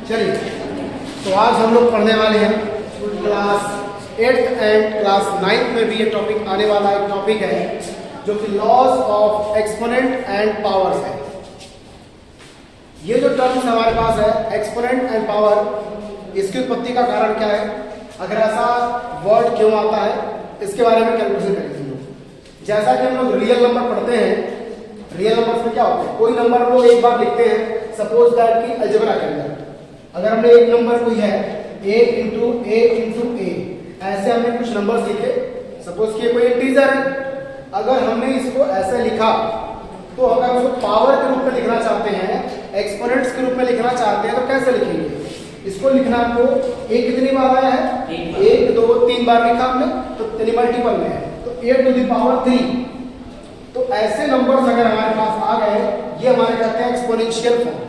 चलिए, तो आज हम लोग पढ़ने वाले हैं class 8th and class 9th में भी ये टॉपिक आने वाला एक टॉपिक है जो कि laws of exponent and powers है। ये जो टर्म्स हमारे पास है एक्सपोनेंट एंड पावर, इसकी उत्पत्ति का कारण क्या है, अगर ऐसा वर्ड क्यों आता है, इसके बारे में कैलकुलेशन करेंगे हम लोग। जैसा कि हम लोग रियल नंबर पढ़ते हैं, रियल नंबर्स में क्या होता है, कोई नंबर हम लोग एक बार लिखते हैं, सपोज दैट कि अलजेब्रा के अंदर अगर हमने एक नंबर कोई है a इंटू a, ऐसे हमने कुछ नंबर्स लिखे, सपोज कि कोई इंटीजर है, अगर हमने इसको ऐसे लिखा तो अगर उसको पावर के रूप में लिखना चाहते हैं, एक्सपोनेंट्स के रूप में लिखना चाहते हैं तो कैसे लिखेंगे? इसको लिखना को a कितनी बार आया है, 1 2 3 बार लिखा हमने, तो इतनी मल्टीपल में है तो a टू द पावर 3। तो ऐसे नंबर्स अगर हमारे पास आ गए, ये हमारे कहते हैं एक्सपोनेंशियल फॉर्म।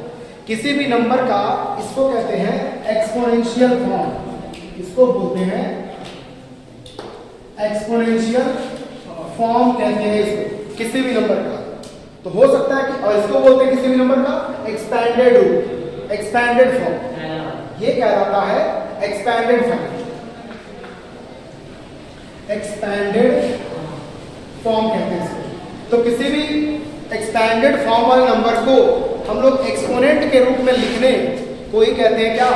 किसी भी नंबर का इसको कहते हैं एक्सपोनेंशियल फॉर्म, इसको बोलते हैं एक्सपोनेंशियल फॉर्म कहते हैं इसको, किसी भी नंबर का। तो हो सकता है कि, और इसको बोलते हैं किसी भी नंबर का एक्सपैंडेड रूप, एक्सपैंडेड फॉर्म। ये क्या रहता है, एक्सपैंडेड फॉर्म, एक्सपैंडेड फॉर्म कहते हैं इसको। तो किसी भी एक्सपैंडेड फॉर्म वाले नंबर को हम लोग एक्सपोनेंट के रूप में लिखने को ही कहते हैं क्या,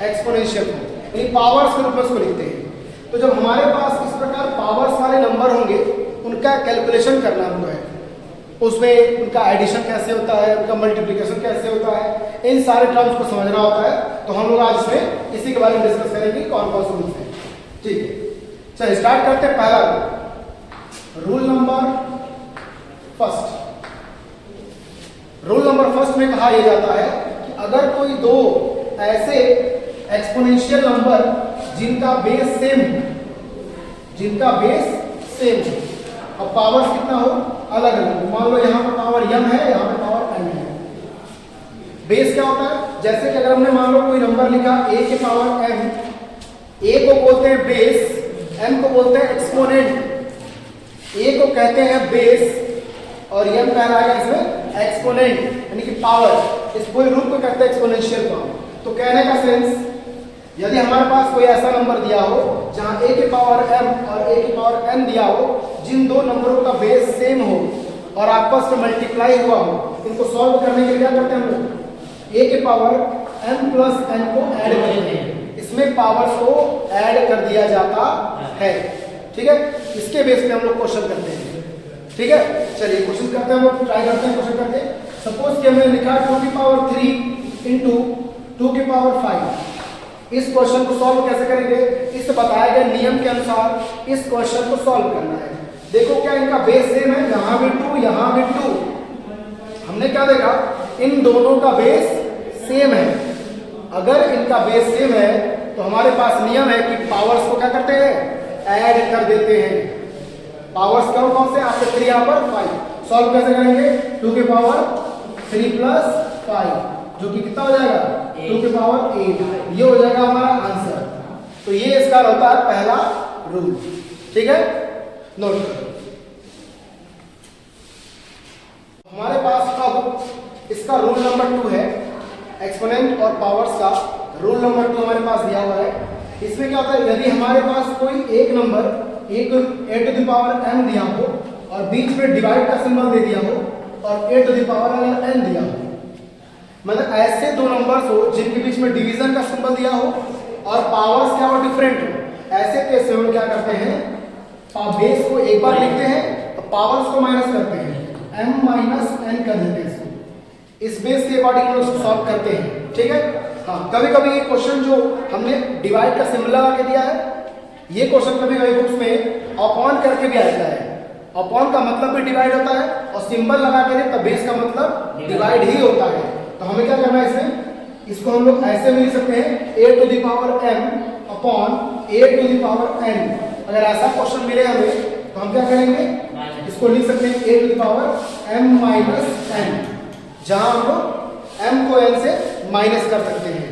एक्सपोनेंशियल फॉर्म, यानी पावर्स के रूप में उसको लिखते हैं। तो जब हमारे पास इस प्रकार पावर्स वाले नंबर होंगे, उनका कैलकुलेशन करना हुआ है, उसमें उनका एडिशन कैसे होता है, उनका मल्टीप्लिकेशन कैसे होता है, इन सारे टर्म्स को समझना होता है। तो हम लोग आज इसमें इसी के बारे में डिस्कस करेंगे, कौन कौन से रूल्स हैं। ठीक है, चलिए स्टार्ट करते हैं। पहला rule number first, rule number first में कहा यह जाता है कि अगर कोई दो ऐसे एक्सपोनेंशियल नंबर जिनका बेस सेम, जिनका बेस सेम और पावर्स कितना हो अलग अलग, मान लो यहाँ पर पावर m है, यहाँ पर पावर n है। बेस क्या होता है, जैसे कि अगर हमने मान लो कोई नंबर लिखा a के पावर m, a को बोलते हैं बेस, m को बोलते हैं एक्सपोनेंट। a को कहते हैं बेस और m कहलाएगा इसमें एक्सपोनेंट, यानी कि पावर। इस पूरे रूप को कहते हैं एक्सपोनेंशियल फॉर्म। तो कहने का सेंस, यदि हमारे पास कोई ऐसा नंबर दिया हो जहां a के पावर m और a के पावर n दिया हो, जिन दो नंबरों का बेस सेम हो और आपस में मल्टीप्लाई हुआ हो, इनको सॉल्व करने के लिए क्या करते हैं हम लोग, a के पावर m प्लस n को ऐड करते हैं, इसमें पावर्स को ऐड कर दिया जाता है। ठीक है, इसके बेस पे हम लोग क्वेश्चन करते हैं। ठीक है, चलिए क्वेश्चन करते हैं, हम लोग ट्राई करते हैं क्वेश्चन करते हैं। सपोज कि हमने लिखा 2 की पावर 3 इंटू 2 की पावर 5। इस क्वेश्चन को सॉल्व कैसे करेंगे, इस बताए गए नियम के अनुसार इस क्वेश्चन को सॉल्व करना है। देखो क्या इनका बेस सेम है, यहाँ भी 2 यहाँ भी 2। हमने क्या देखा, इन दोनों का बेस सेम है। अगर इनका बेस सेम है तो हमारे पास नियम है कि पावर्स को क्या करते हैं, ऐड कर देते हैं। पावर्स कौन से, आपके 3 यहाँ पर 5। सॉल्व कैसे करेंगे, 2 के पावर 3 प्लस 5 जो कि कितना हो जाएगा, 2 के पावर 8। ये हो जाएगा हमारा आंसर। तो ये इसका होता है पहला रूल। ठीक है, नोट करो। हमारे पास अब इसका रूल नंबर 2 है, एक्सपोनेंट और पावर्स का रूल नंबर 2 हमारे पास दिया हुआ है। इसमें क्या होता है, यदि हमारे पास कोई एक number a to the power m दिया हो और बीच में डिवाइड का सिंबल दे दिया हो और a to the power n दिया हो, मतलब ऐसे दो नंबर्स हो जिनके बीच में डिवीजन का सिंबल दिया हो और पावर्स क्या हो, डिफरेंट हो, ऐसे केस में हम क्या करते हैं, बेस को एक बार लिखते हैं और पावर्स को माइनस करते हैं, m माइनस n कर देते हैं इसको। इस बेस के अकॉर्डिंग हम लोग सॉल्व करते हैं। ठीक है, हाँ, कभी कभी ये क्वेश्चन जो हमने डिवाइड का सिंबल लगा के दिया है, ये क्वेश्चन कभी कभी बुक्स में अपॉन करके भी आता है। अपॉन का मतलब भी डिवाइड होता है और सिंबल लगा के दे तब बेस का मतलब डिवाइड ही होता है। तो हमें क्या करना है इसमें, इसको हम लोग ऐसे भी लिख सकते हैं a to the power m upon a to the power n। अगर ऐसा क्वेश्चन मिले हमें तो हम क्या करेंगे, इसको लिख सकते हैं a to the power m minus n, जहां हम लोग m को n से माइनस कर सकते हैं।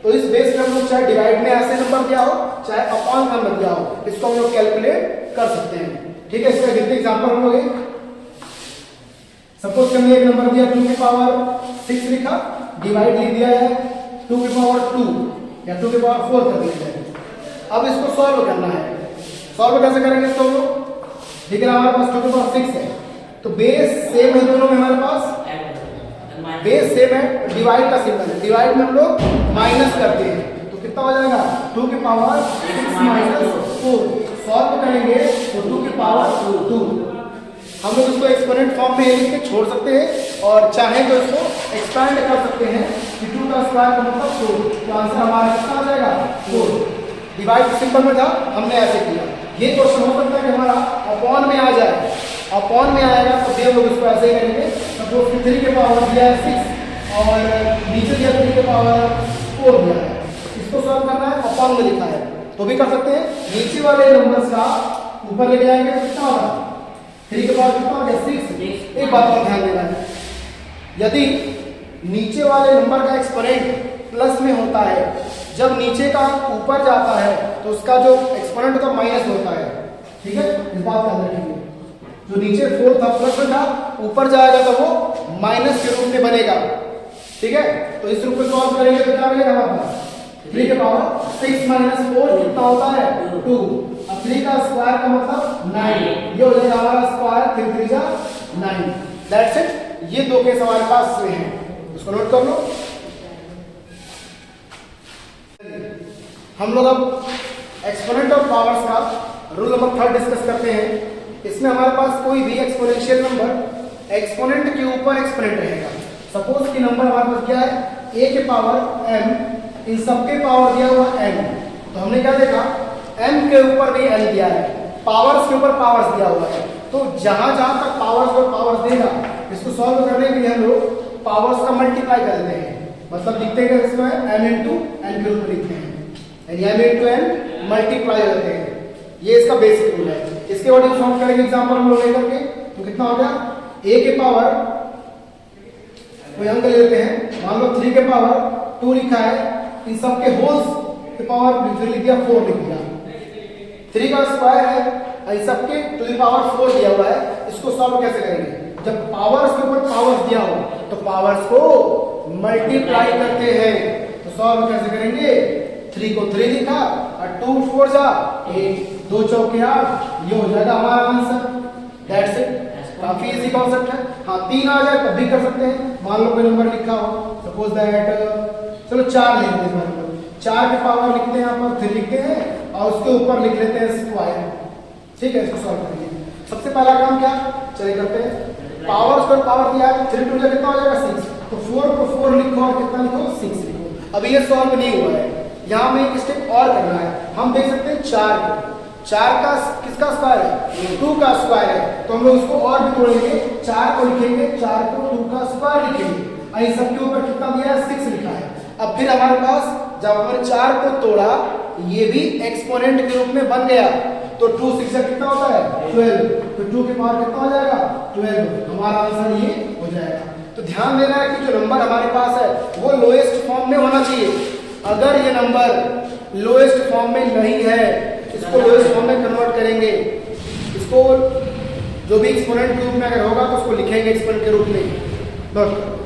तो इस बेस पे हम लोग चाहे डिवाइड में ऐसे नंबर दिया हो चाहे अपॉन का नंबर दिया हो, इसको हम लोग कैलकुलेट कर सकते हैं। ठीक है, इसका कितने एग्जांपल हम लोग, सपोज हमने एक नंबर दिया 2 की पावर 6 लिखा, डिवाइड लिख दिया है 2 की पावर 2 या 2 की पावर 4 कर दिया जाए। अब इसको सॉल्व करना है। सॉल्व कैसे करेंगे इसको? ठीक है, हमारे पास 2 की पावर 6 है, तो बेस सेम है दोनों में, हमारे पास बेस सेम है, डिवाइड का सिंबल है, डिवाइड में हम लोग माइनस करते हैं, तो कितना हो जाएगा 2 की पावर 6 माइनस 4। सॉल्व करेंगे तो 2 की पावर 2। हम लोग इसको एक्सपोनेंट फॉर्म में लिख के छोड़ सकते हैं और चाहे तो इसको एक्सपैंड कर सकते हैं कि 2 का स्क्वायर का मतलब 4, तो आंसर हमारा कितना आ जाएगा 4। डिवाइड सिंपल में था, हमने ऐसे किया। ये क्वेश्चन हो सकता है कि हमारा अपॉन में आ जाए, अपॉन में आएगा तो भी हम लोग इसको ऐसे ही करेंगे। सपोज कि 3 के पावर दिया है 6 और नीचे दिया 3 के पावर 4 दिया है, इसको सॉल्व करना है, अपॉन में लिखा है तो भी कर सकते हैं। नीचे वाले नंबर्स का ऊपर लेके जाएंगे तो कितना होगा 3 के पावर कितना हो गया 6। एक बात पर ध्यान देना है, यदि नीचे वाले नंबर का एक्सपोनेंट प्लस में होता है, जब नीचे का ऊपर जाता है तो उसका जो एक्सपोनेंट होता है माइनस होता है। ठीक है, इस बात का ध्यान रखिए। जो नीचे 4 था प्लस में था, ऊपर जाएगा तो वो माइनस के रूप में बनेगा। ठीक है, तो इस रूप में सॉल्व करेंगे तो क्या मिलेगा हमारे पास 3 के पावर 6 माइनस 4 कितना होता है 2। अब 3 का स्क्वायर का मतलब 9, ये हो जाएगा हमारा स्क्वायर 3 3 जा 9। That's it. ये दो केस हमारे पास में है, उसको नोट कर लो। हम लोग अब एक्सपोनेंट ऑफ पावर्स का रूल नंबर 3 डिस्कस करते हैं। इसमें हमारे पास कोई भी एक्सपोनेंशियल नंबर एक्सपोनेंट के ऊपर एक्सपोनेंट रहेगा। सपोज कि नंबर हमारे पास क्या है a के पावर m, इन सबके पावर दिया हुआ n, तो हमने क्या देखा m के ऊपर भी n दिया है, पावर्स के ऊपर पावर्स दिया हुआ है, तो जहां जहां तक पावर्स और पावर्स देगा इसको सॉल्व करने के लिए हम लोग पावर्स का मल्टीप्लाई कर देते हैं। मतलब लिखते हैं इसमें m इंटू n के रूप में लिखते हैं, यानी m इंटू n मल्टीप्लाई करते हैं। ये इसका बेसिक रूल है। इसके बाद हम सॉल्व करेंगे एग्जांपल हम लोग लेकर के, तो कितना हो गया a के पावर कोई अंक ले लेते हैं, मान लो 3 के पावर 2 लिखा है, इन सब के होल्स के पावर फिर लिख दिया 4 लिख दिया। 3 का स्क्वायर है, इन सब के टू द पावर 4 दिया हुआ है। इसको सॉल्व कैसे करेंगे? जब पावर्स के ऊपर पावर्स दिया हो तो पावर्स को मल्टीप्लाई करते हैं। तो सॉल्व कैसे करेंगे? 3 को 3 लिखा और 2 4 जा 8, 2 चौके 8, ये हो जाएगा हमारा आंसर। That's it. काफी इजी कॉन्सेप्ट है। हाँ 3 आ जाए तब भी कर सकते हैं। मान लो कोई नंबर लिखा हो, सपोज दैट चलो 4 लिख देते हैं, 4 के पावर लिखते हैं, यहाँ पर 3 लिखते हैं और उसके ऊपर लिख लेते हैं स्क्वायर। ठीक है, इसको सॉल्व करेंगे। सबसे पहला काम क्या चलिए करते हैं, पावर स्क्वायर पावर दिया है 3 2 कितना हो जाएगा 6, तो 4 को 4 लिखो और कितना लिखो 6 लिखो। अभी ये सॉल्व नहीं हुआ है, यहाँ में एक स्टेप और करना है। हम देख सकते हैं 4 का किसका स्क्वायर है 2 का स्क्वायर है, तो हम लोग उसको और भी तोड़ेंगे, 4 को लिखेंगे, 4 को 2 का स्क्वायर लिखेंगे, इन सबके ऊपर कितना दिया है 6 लिखा है। अब फिर हमारे पास जब हमने 4 को तोड़ा, ये भी एक्सपोनेंट के रूप में बन गया, तो 2 6 से कितना होता है 12, तो 2 के पावर कितना हो जाएगा 12। हमारा आंसर ये हो जाएगा। तो ध्यान देना है कि जो नंबर हमारे पास है वो लोएस्ट फॉर्म में होना चाहिए। अगर ये नंबर लोएस्ट फॉर्म में नहीं है, इसको लोएस्ट फॉर्म में कन्वर्ट करेंगे। इसको जो भी एक्सपोनेंट के रूप में अगर होगा तो उसको लिखेंगे एक्सपोनेंट के रूप में। नोट